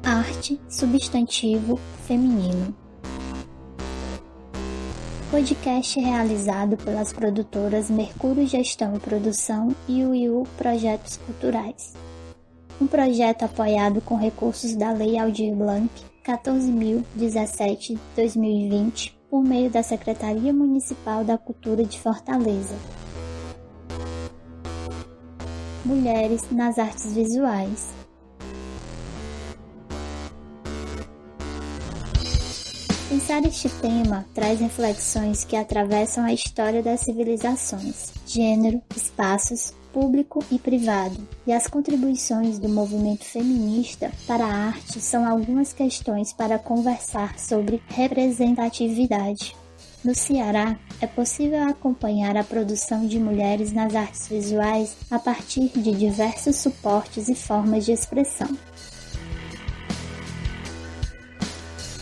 Arte, substantivo, feminino. Podcast realizado pelas produtoras Mercúrio Gestão e Produção e UiU Projetos Culturais. Um projeto apoiado com recursos da Lei Aldir Blanc 14.017/2020 por meio da Secretaria Municipal da Cultura de Fortaleza. Mulheres nas artes visuais. Pensar este tema traz reflexões que atravessam a história das civilizações, gênero, espaços, público e privado, e as contribuições do movimento feminista para a arte são algumas questões para conversar sobre representatividade. No Ceará, é possível acompanhar a produção de mulheres nas artes visuais a partir de diversos suportes e formas de expressão.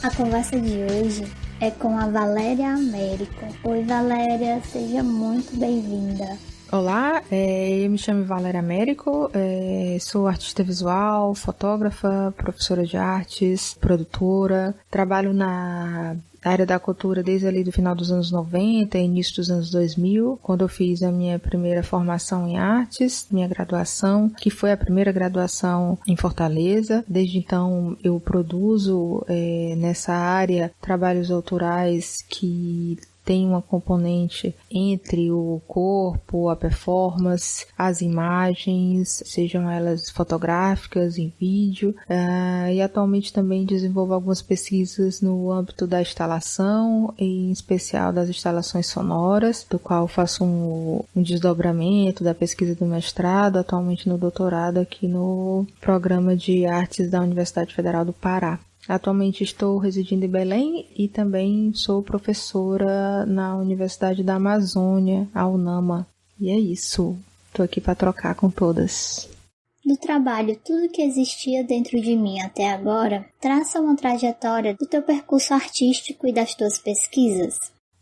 A conversa de hoje é com a Valéria Américo. Oi, Valéria, seja muito bem-vinda. Olá, eu me chamo Valéria Américo, sou artista visual, fotógrafa, professora de artes, produtora, trabalho na área da cultura desde ali do final dos anos 90 e início dos anos 2000, quando eu fiz a minha primeira formação em artes, minha graduação, que foi a primeira graduação em Fortaleza. Desde então eu produzo nessa área trabalhos autorais que tem uma componente entre o corpo, a performance, as imagens, sejam elas fotográficas, em vídeo, e atualmente também desenvolvo algumas pesquisas no âmbito da instalação, em especial das instalações sonoras, do qual faço um desdobramento da pesquisa do mestrado, atualmente no doutorado aqui no Programa de Artes da Universidade Federal do Pará. Atualmente estou residindo em Belém e também sou professora na Universidade da Amazônia, a UNAMA. E é isso, estou aqui para trocar com todas. Do trabalho Tudo que Existia Dentro de Mim até agora, traça uma trajetória do teu percurso artístico e das tuas pesquisas.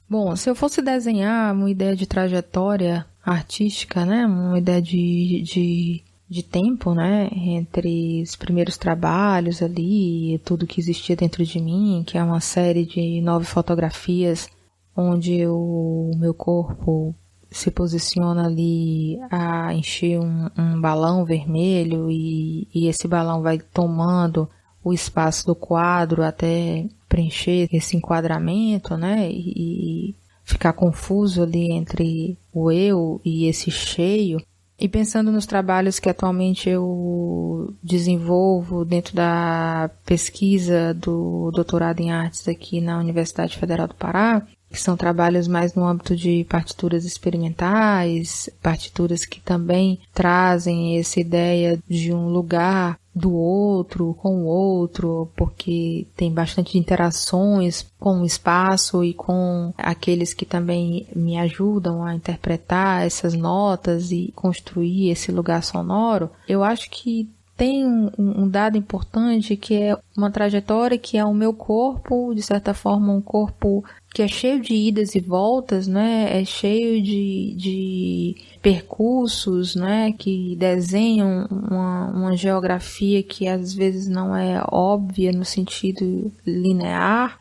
Bom, se eu fosse desenhar uma ideia de trajetória artística, né, uma ideia de tempo, né, entre os primeiros trabalhos ali, tudo que existia dentro de mim, que é uma série de 9 fotografias, onde o meu corpo se posiciona ali a encher um balão vermelho e esse balão vai tomando o espaço do quadro até preencher esse enquadramento, né, e ficar confuso ali entre o eu e esse cheio. E pensando nos trabalhos que atualmente eu desenvolvo dentro da pesquisa do doutorado em artes aqui na Universidade Federal do Pará, que são trabalhos mais no âmbito de partituras experimentais, partituras que também trazem essa ideia de um lugar do outro, com o outro, porque tem bastante interações com o espaço e com aqueles que também me ajudam a interpretar essas notas e construir esse lugar sonoro. Eu acho que tem um dado importante que é uma trajetória que é o meu corpo, de certa forma um corpo que é cheio de idas e voltas, né? É cheio de percursos, né? Que desenham uma geografia que às vezes não é óbvia no sentido linear,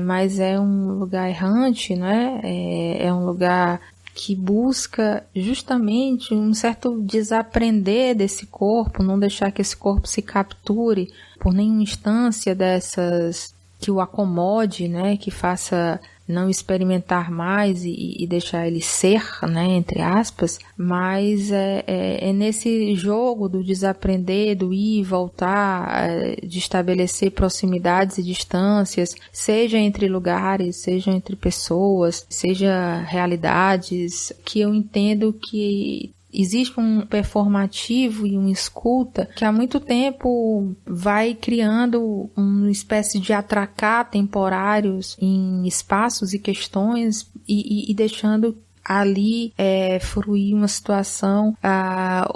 mas é um lugar errante, né? É um lugar que busca justamente um certo desaprender desse corpo, não deixar que esse corpo se capture por nenhuma instância dessas que o acomode, né, que faça não experimentar mais e deixar ele ser, né, entre aspas, mas é nesse jogo do desaprender, do ir e voltar, de estabelecer proximidades e distâncias, seja entre lugares, seja entre pessoas, seja realidades, que eu entendo que existe um performativo e um escuta que há muito tempo vai criando uma espécie de atracar temporários em espaços e questões e deixando ali fruir uma situação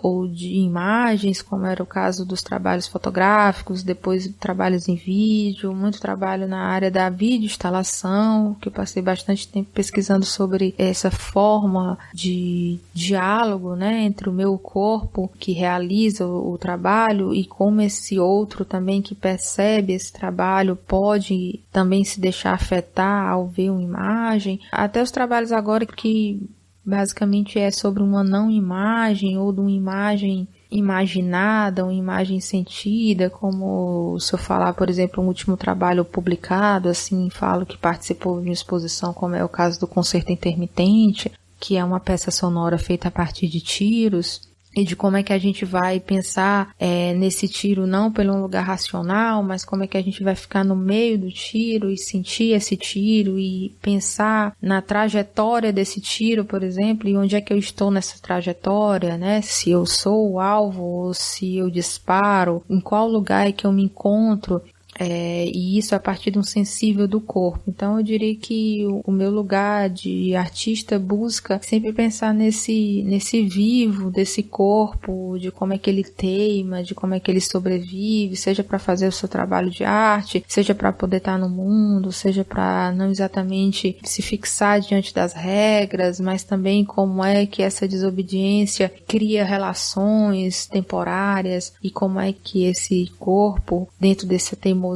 ou de imagens, como era o caso dos trabalhos fotográficos, depois trabalhos em vídeo, muito trabalho na área da videoinstalação, que eu passei bastante tempo pesquisando sobre essa forma de diálogo, né, entre o meu corpo que realiza o trabalho e como esse outro também que percebe esse trabalho pode também se deixar afetar ao ver uma imagem. Até os trabalhos agora que basicamente é sobre uma não imagem ou de uma imagem imaginada, uma imagem sentida, como se eu falar, por exemplo, um último trabalho publicado, assim, falo que participou de uma exposição, como é o caso do Concerto Intermitente, que é uma peça sonora feita a partir de tiros, e de como é que a gente vai pensar nesse tiro não pelo um lugar racional, mas como é que a gente vai ficar no meio do tiro e sentir esse tiro e pensar na trajetória desse tiro, por exemplo, e onde é que eu estou nessa trajetória, né? Se eu sou o alvo ou se eu disparo, em qual lugar é que eu me encontro. E isso a partir de um sensível do corpo. Então eu diria que o meu lugar de artista busca sempre pensar nesse vivo desse corpo, de como é que ele teima, de como é que ele sobrevive, seja para fazer o seu trabalho de arte, seja para poder estar no mundo, seja para não exatamente se fixar diante das regras, mas também como é que essa desobediência cria relações temporárias e como é que esse corpo, dentro dessa teimosia,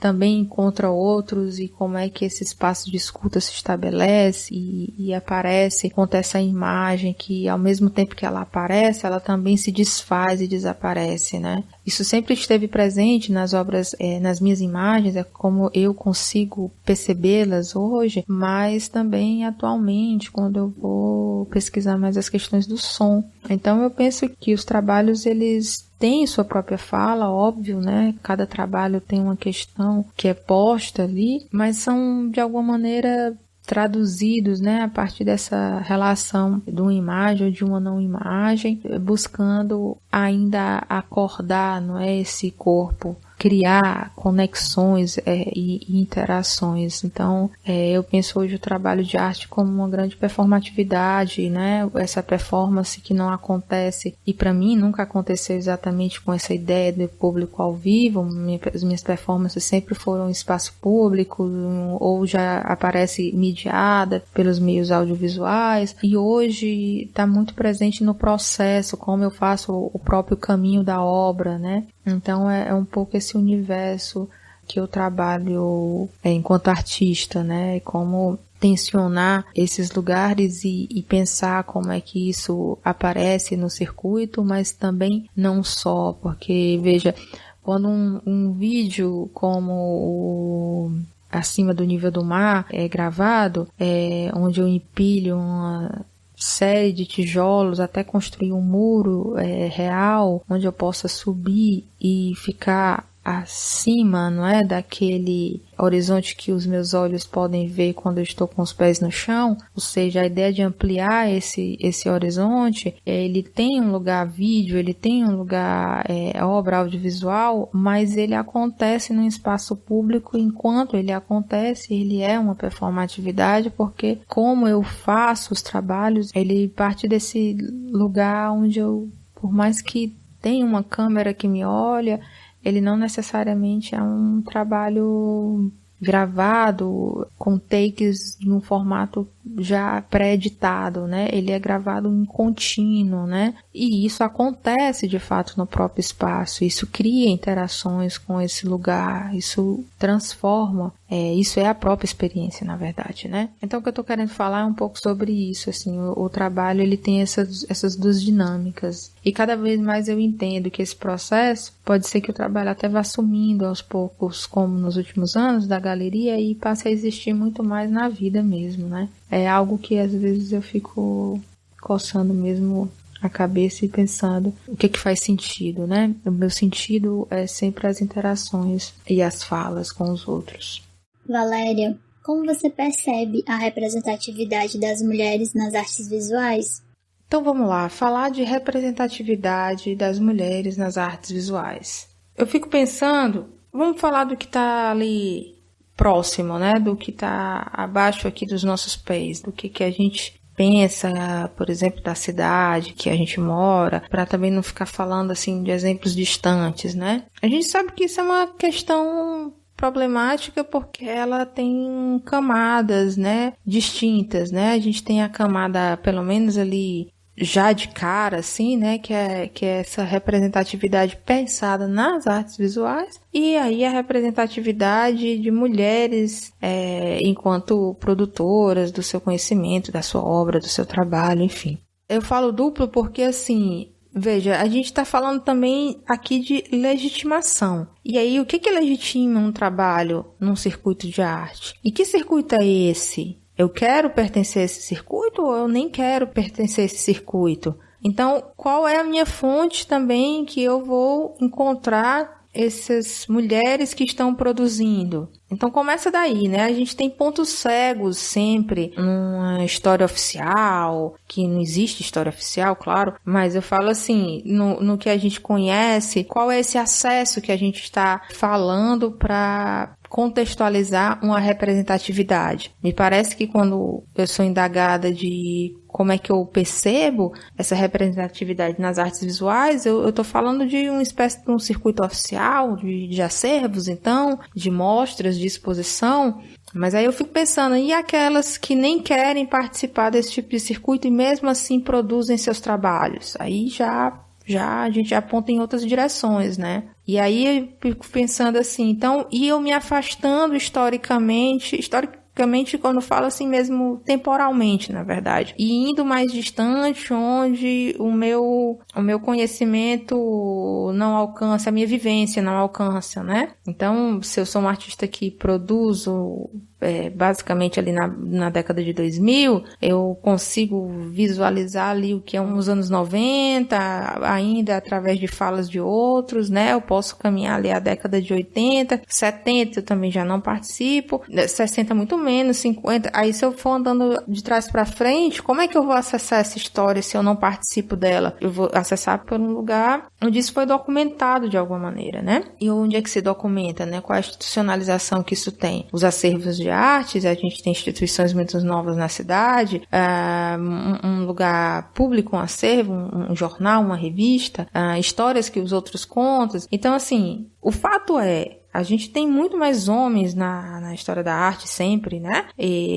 também encontra outros e como é que esse espaço de escuta se estabelece e aparece contra essa imagem que ao mesmo tempo que ela aparece, ela também se desfaz e desaparece, né? Isso sempre esteve presente nas obras, nas minhas imagens, é como eu consigo percebê-las hoje, mas também atualmente, quando eu vou pesquisar mais as questões do som. Então eu penso que os trabalhos, eles têm sua própria fala, óbvio, né? Cada trabalho tem uma questão que é posta ali, mas são, de alguma maneira, traduzidos, né, a partir dessa relação de uma imagem ou de uma não imagem, buscando ainda acordar, não é, esse corpo, criar conexões e interações. Então, eu penso hoje o trabalho de arte como uma grande performatividade, né? Essa performance que não acontece, e para mim nunca aconteceu exatamente com essa ideia do público ao vivo. As minhas performances sempre foram em espaço público, ou já aparece mediada pelos meios audiovisuais, e hoje está muito presente no processo, como eu faço o próprio caminho da obra, né? Então é um pouco esse universo que eu trabalho enquanto artista, né? Como tensionar esses lugares e pensar como é que isso aparece no circuito, mas também não só, porque, veja, quando um vídeo como o Acima do Nível do Mar é gravado, onde eu empilho uma série de tijolos até construir um muro real, onde eu possa subir e ficar acima, não é, daquele horizonte que os meus olhos podem ver quando eu estou com os pés no chão. Ou seja, a ideia de ampliar esse horizonte, ele tem um lugar vídeo, ele tem um lugar obra audiovisual, mas ele acontece num espaço público. Enquanto ele acontece, ele é uma performatividade, porque como eu faço os trabalhos, ele parte desse lugar onde eu, por mais que tenha uma câmera que me olha, ele não necessariamente é um trabalho gravado com takes num formato já pré-editado, né? Ele é gravado em contínuo, né? E isso acontece de fato no próprio espaço, isso cria interações com esse lugar, isso transforma, isso é a própria experiência, na verdade, né? Então o que eu estou querendo falar é um pouco sobre isso, assim, o trabalho, ele tem essas duas dinâmicas, e cada vez mais eu entendo que esse processo pode ser que o trabalho até vá sumindo aos poucos, como nos últimos anos da galeria, e passe a existir muito mais na vida mesmo, né? É algo que às vezes eu fico coçando mesmo a cabeça e pensando o que faz sentido, né? O meu sentido é sempre as interações e as falas com os outros. Valéria, como você percebe a representatividade das mulheres nas artes visuais? Então vamos lá, falar de representatividade das mulheres nas artes visuais. Eu fico pensando, vamos falar do que está ali próximo, né? Do que está abaixo aqui dos nossos pés, do que a gente pensa, por exemplo, da cidade que a gente mora, para também não ficar falando assim de exemplos distantes, né? A gente sabe que isso é uma questão problemática porque ela tem camadas, né, distintas, né? A gente tem a camada, pelo menos ali já de cara, assim, né, que é essa representatividade pensada nas artes visuais, e aí a representatividade de mulheres enquanto produtoras do seu conhecimento, da sua obra, do seu trabalho, enfim. Eu falo duplo porque, assim, veja, a gente está falando também aqui de legitimação. E aí, o que legitima um trabalho num circuito de arte? E que circuito é esse? Eu quero pertencer a esse circuito ou eu nem quero pertencer a esse circuito? Então, qual é a minha fonte também que eu vou encontrar essas mulheres que estão produzindo? Então começa daí, né? A gente tem pontos cegos sempre numa história oficial, que não existe história oficial, claro, mas eu falo assim, no que a gente conhece, qual é esse acesso que a gente está falando para contextualizar uma representatividade. Me parece que quando eu sou indagada de como é que eu percebo essa representatividade nas artes visuais, eu estou falando de uma espécie de um circuito oficial, de acervos, então, de mostras, de exposição, mas aí eu fico pensando, e aquelas que nem querem participar desse tipo de circuito e mesmo assim produzem seus trabalhos? Aí já a gente já aponta em outras direções, né? E aí eu fico pensando assim, então, e eu me afastando historicamente quando eu falo assim mesmo temporalmente, na verdade, e indo mais distante onde o meu conhecimento não alcança, a minha vivência não alcança, né? Então, se eu sou um artista que produzo basicamente ali na década de 2000, eu consigo visualizar ali o que é uns anos 90, ainda através de falas de outros, né? Eu posso caminhar ali a década de 80, 70 eu também já não participo, 60 muito menos, 50, aí se eu for andando de trás para frente, como é que eu vou acessar essa história se eu não participo dela? Eu vou acessar por um lugar onde isso foi documentado de alguma maneira, né? E onde é que se documenta, né? Qual a institucionalização que isso tem? Os acervos de artes, a gente tem instituições muito novas na cidade, um lugar público, um acervo, um jornal, uma revista, histórias que os outros contam. Então, assim, o fato é, a gente tem muito mais homens na história da arte sempre, né?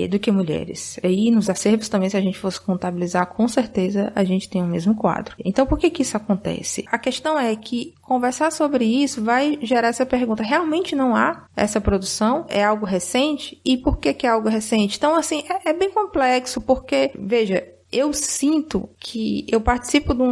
Do que mulheres. E nos acervos também, se a gente fosse contabilizar, com certeza a gente tem o mesmo quadro. Então, por que isso acontece? A questão é que conversar sobre isso vai gerar essa pergunta. Realmente não há essa produção? É algo recente? E por que é algo recente? Então, assim, é bem complexo, porque, veja, eu sinto que eu participo de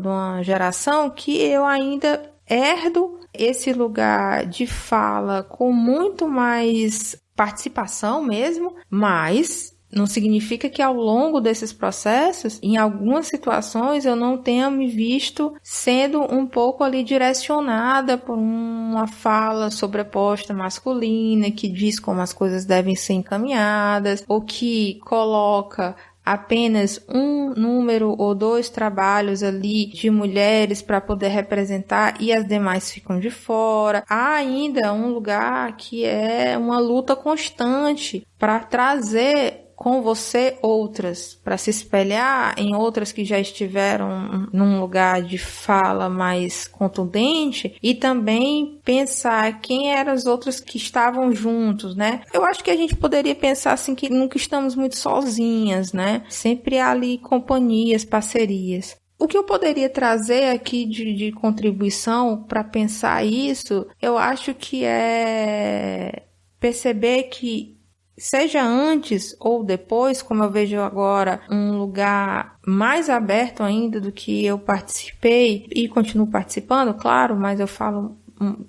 uma geração que eu ainda herdo esse lugar de fala com muito mais participação mesmo, mas não significa que ao longo desses processos, em algumas situações, eu não tenha me visto sendo um pouco ali direcionada por uma fala sobreposta masculina, que diz como as coisas devem ser encaminhadas, ou que coloca apenas um número ou dois trabalhos ali de mulheres para poder representar e as demais ficam de fora. Há ainda um lugar que é uma luta constante para trazer com você outras, para se espelhar em outras que já estiveram num lugar de fala mais contundente e também pensar quem eram as outras que estavam juntos, né? Eu acho que a gente poderia pensar assim que nunca estamos muito sozinhas, né? Sempre há ali companhias, parcerias. O que eu poderia trazer aqui de contribuição para pensar isso, eu acho que é perceber que seja antes ou depois, como eu vejo agora, um lugar mais aberto ainda do que eu participei e continuo participando, claro, mas eu falo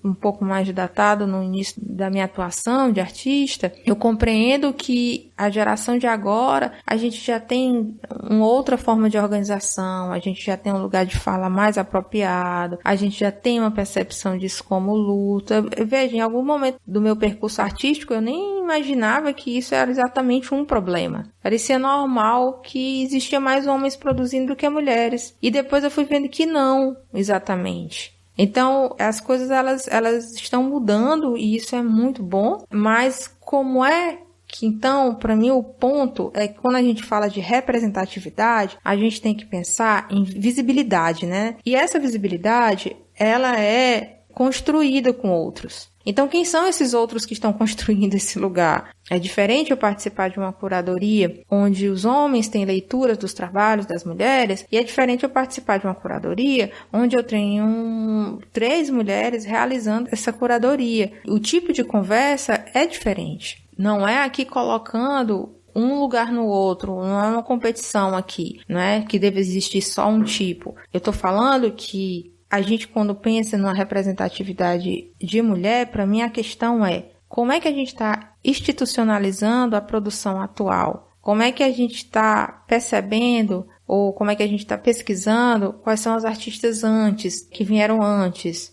um pouco mais datado no início da minha atuação de artista, eu compreendo que a geração de agora, a gente já tem uma outra forma de organização, a gente já tem um lugar de fala mais apropriado, a gente já tem uma percepção disso como luta. Veja, em algum momento do meu percurso artístico, eu nem imaginava que isso era exatamente um problema. Parecia normal que existia mais homens produzindo do que mulheres. E depois eu fui vendo que não, exatamente. Então, as coisas elas estão mudando e isso é muito bom, mas como é que então, para mim, o ponto é que quando a gente fala de representatividade, a gente tem que pensar em visibilidade, né? E essa visibilidade, ela é construída com outros. Então, quem são esses outros que estão construindo esse lugar? É diferente eu participar de uma curadoria onde os homens têm leituras dos trabalhos das mulheres, e é diferente eu participar de uma curadoria onde eu tenho 3 mulheres realizando essa curadoria. O tipo de conversa é diferente. Não é aqui colocando um lugar no outro, não é uma competição aqui, não é que deve existir só um tipo. Eu estou falando que a gente, quando pensa numa representatividade de mulher, para mim a questão é como é que a gente está institucionalizando a produção atual? Como é que a gente está percebendo ou como é que a gente está pesquisando quais são as artistas antes, que vieram antes?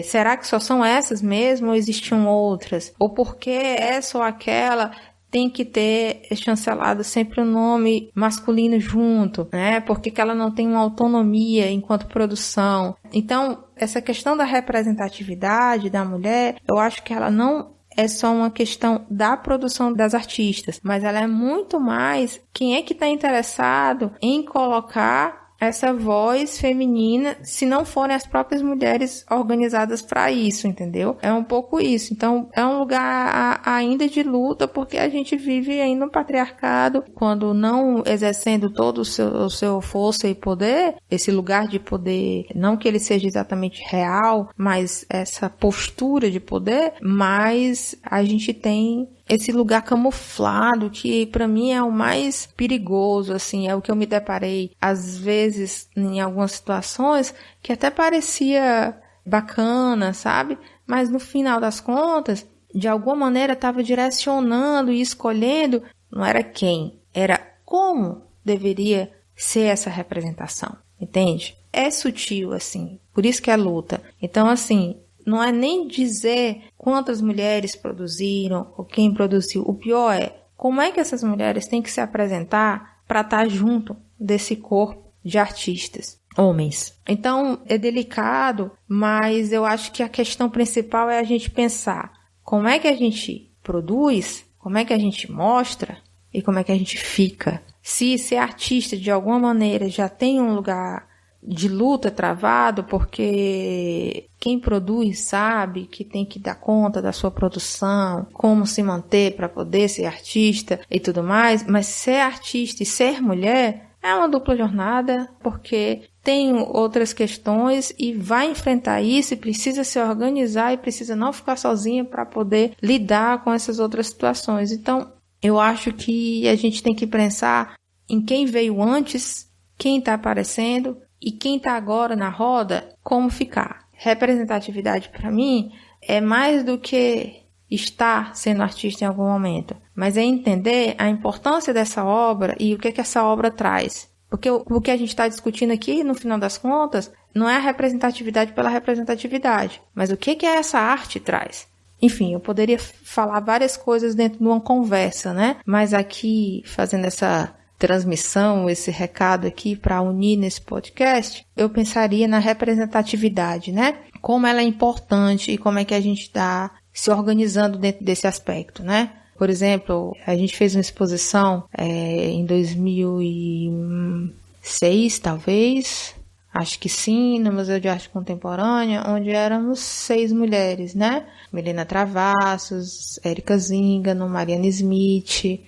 Será que só são essas mesmo ou existiam outras? Ou por que essa ou aquela tem que ter chancelado sempre o nome masculino junto, né? Por que ela não tem uma autonomia enquanto produção? Então, essa questão da representatividade da mulher, eu acho que ela não é só uma questão da produção das artistas, mas ela é muito mais quem é que está interessado em colocar essa voz feminina, se não forem as próprias mulheres organizadas para isso, entendeu? É um pouco isso. Então, é um lugar ainda de luta, porque a gente vive ainda um patriarcado, quando não exercendo todo o seu força e poder, esse lugar de poder, não que ele seja exatamente real, mas essa postura de poder, mas a gente tem esse lugar camuflado que para mim é o mais perigoso, assim, é o que eu me deparei às vezes em algumas situações que até parecia bacana, sabe? Mas no final das contas, de alguma maneira estava direcionando e escolhendo, não era quem, era como deveria ser essa representação, entende? É sutil, assim, por isso que é luta. Então, assim, não é nem dizer quantas mulheres produziram ou quem produziu. O pior é como é que essas mulheres têm que se apresentar para estar junto desse corpo de artistas, homens. Então, é delicado, mas eu acho que a questão principal é a gente pensar como é que a gente produz, como é que a gente mostra e como é que a gente fica. Se ser artista de alguma maneira já tem um lugar de luta travado, porque quem produz sabe que tem que dar conta da sua produção, como se manter para poder ser artista e tudo mais, mas ser artista e ser mulher é uma dupla jornada, porque tem outras questões e vai enfrentar isso e precisa se organizar e precisa não ficar sozinha para poder lidar com essas outras situações. Então, eu acho que a gente tem que pensar em quem veio antes, quem está aparecendo, e quem está agora na roda, como ficar. Representatividade, para mim, é mais do que estar sendo artista em algum momento, mas é entender a importância dessa obra e o que essa obra traz. Porque o que a gente está discutindo aqui, no final das contas, não é a representatividade pela representatividade, mas o que essa arte traz. Enfim, eu poderia falar várias coisas dentro de uma conversa, né? Mas aqui, fazendo essa transmissão, esse recado aqui para unir nesse podcast, eu pensaria na representatividade, né? Como ela é importante e como é que a gente está se organizando dentro desse aspecto, né? Por exemplo, a gente fez uma exposição em 2006, talvez, acho que sim, no Museu de Arte Contemporânea, onde éramos 6 mulheres, né? Milena Travassos, Érica Zingano, Mariana Smith,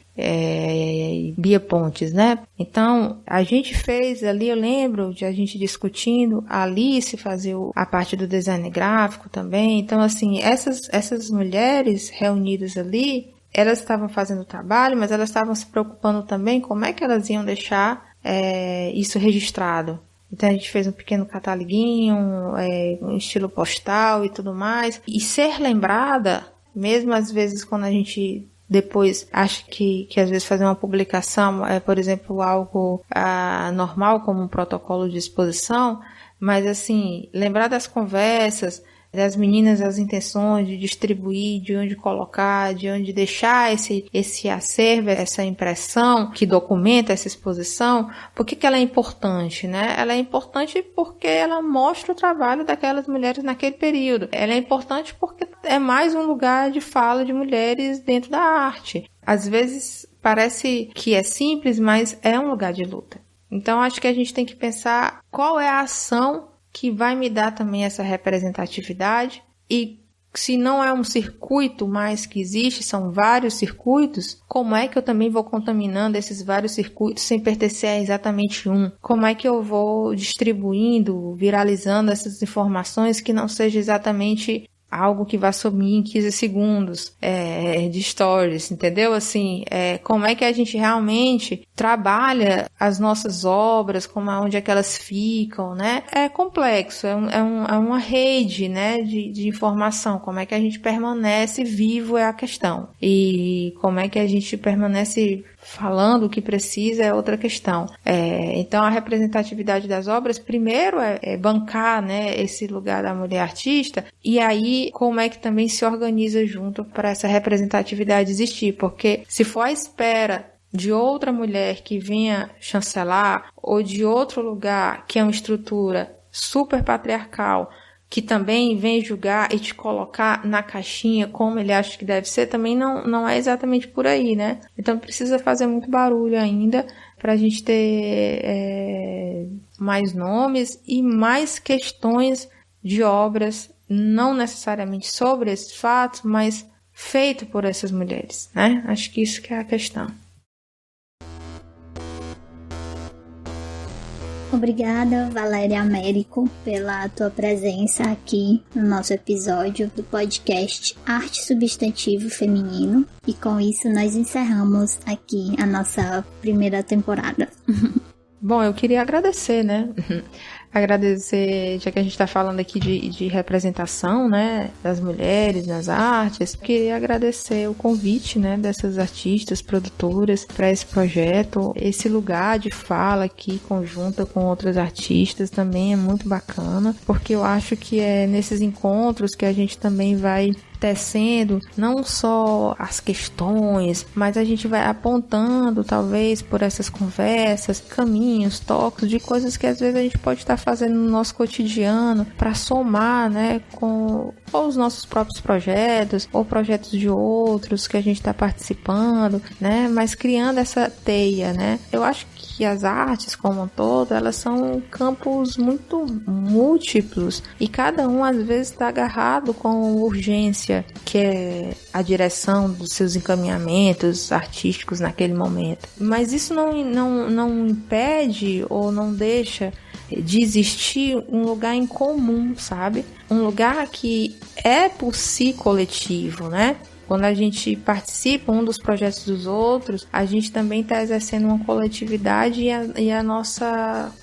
Bia Pontes, né? Então, a gente fez ali, eu lembro de a gente discutindo, a Alice fazer a parte do design gráfico também. Então, assim, essas mulheres reunidas ali, elas estavam fazendo o trabalho, mas elas estavam se preocupando também como é que elas iam deixar isso registrado. Então, a gente fez um pequeno cataloguinho, um estilo postal e tudo mais. E ser lembrada, mesmo às vezes quando a gente depois acho que às vezes fazer uma publicação é, por exemplo, algo normal como um protocolo de exposição, mas assim, lembrar das conversas, das meninas, as intenções de distribuir, de onde colocar, de onde deixar esse acervo, essa impressão que documenta essa exposição. Por que ela é importante, né? Ela é importante porque ela mostra o trabalho daquelas mulheres naquele período. Ela é importante porque é mais um lugar de fala de mulheres dentro da arte. às vezes parece que é simples, mas é um lugar de luta. Então, acho que a gente tem que pensar qual é a ação que vai me dar também essa representatividade, e se não é um circuito mais que existe, são vários circuitos, como é que eu também vou contaminando esses vários circuitos sem pertencer a exatamente um? Como é que eu vou distribuindo, viralizando essas informações que não seja exatamente algo que vai sumir em 15 segundos de stories, entendeu? Assim, como é que a gente realmente trabalha as nossas obras, onde é que elas ficam, né? É complexo, é uma rede, né, de informação. Como é que a gente permanece vivo é a questão. E como é que a gente permanece falando o que precisa é outra questão. Então, a representatividade das obras, primeiro, é bancar, né, esse lugar da mulher artista, e aí como é que também se organiza junto para essa representatividade existir, porque se for à espera de outra mulher que venha chancelar, ou de outro lugar que é uma estrutura super patriarcal, que também vem julgar e te colocar na caixinha como ele acha que deve ser, também não é exatamente por aí, né? Então precisa fazer muito barulho ainda para a gente ter mais nomes e mais questões de obras, não necessariamente sobre esses fatos, mas feito por essas mulheres, né? Acho que isso que é a questão. Obrigada, Valéria Américo, pela tua presença aqui no nosso episódio do podcast Arte Substantivo Feminino. E com isso nós encerramos aqui a nossa primeira temporada. Bom, eu queria agradecer, né? Agradecer, já que a gente está falando aqui de representação, né, das mulheres nas artes, queria agradecer o convite, né, dessas artistas, produtoras para esse projeto. Esse lugar de fala aqui conjunta com outras artistas também é muito bacana, porque eu acho que é nesses encontros que a gente também vai tecendo não só as questões, mas a gente vai apontando, talvez, por essas conversas, caminhos, toques de coisas que às vezes a gente pode estar fazendo no nosso cotidiano para somar, né, com ou os nossos próprios projetos, ou projetos de outros que a gente está participando, né, mas criando essa teia, né. Eu acho que as artes como um todo, elas são campos muito múltiplos e cada um às vezes está agarrado com urgência, que é a direção dos seus encaminhamentos artísticos naquele momento. Mas isso não impede ou não deixa de existir um lugar em comum, sabe? Um lugar que é por si coletivo, né? Quando a gente participa um dos projetos dos outros, a gente também está exercendo uma coletividade e a nossa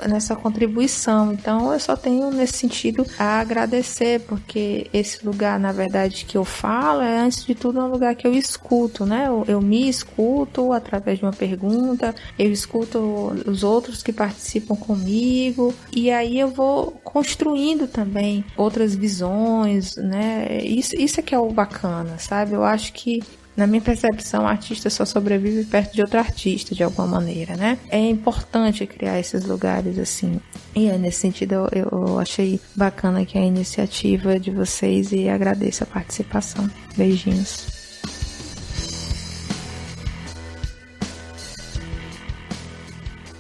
contribuição. Então, eu só tenho, nesse sentido, a agradecer, porque esse lugar, na verdade, que eu falo, é, antes de tudo, um lugar que eu escuto, né? Eu me escuto através de uma pergunta, eu escuto os outros que participam comigo, e aí eu vou construindo também outras visões, né? Isso é que é o bacana, sabe? Eu acho que, na minha percepção, o artista só sobrevive perto de outro artista, de alguma maneira, né? É importante criar esses lugares assim. E nesse sentido, eu achei bacana aqui a iniciativa de vocês e agradeço a participação. Beijinhos.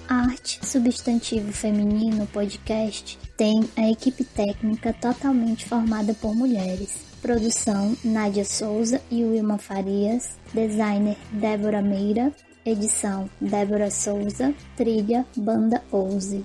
Arte Substantivo Feminino Podcast tem a equipe técnica totalmente formada por mulheres. Produção Nádia Souza e Wilma Farias. Designer Débora Meira. Edição Débora Souza. Trilha Banda Ouse.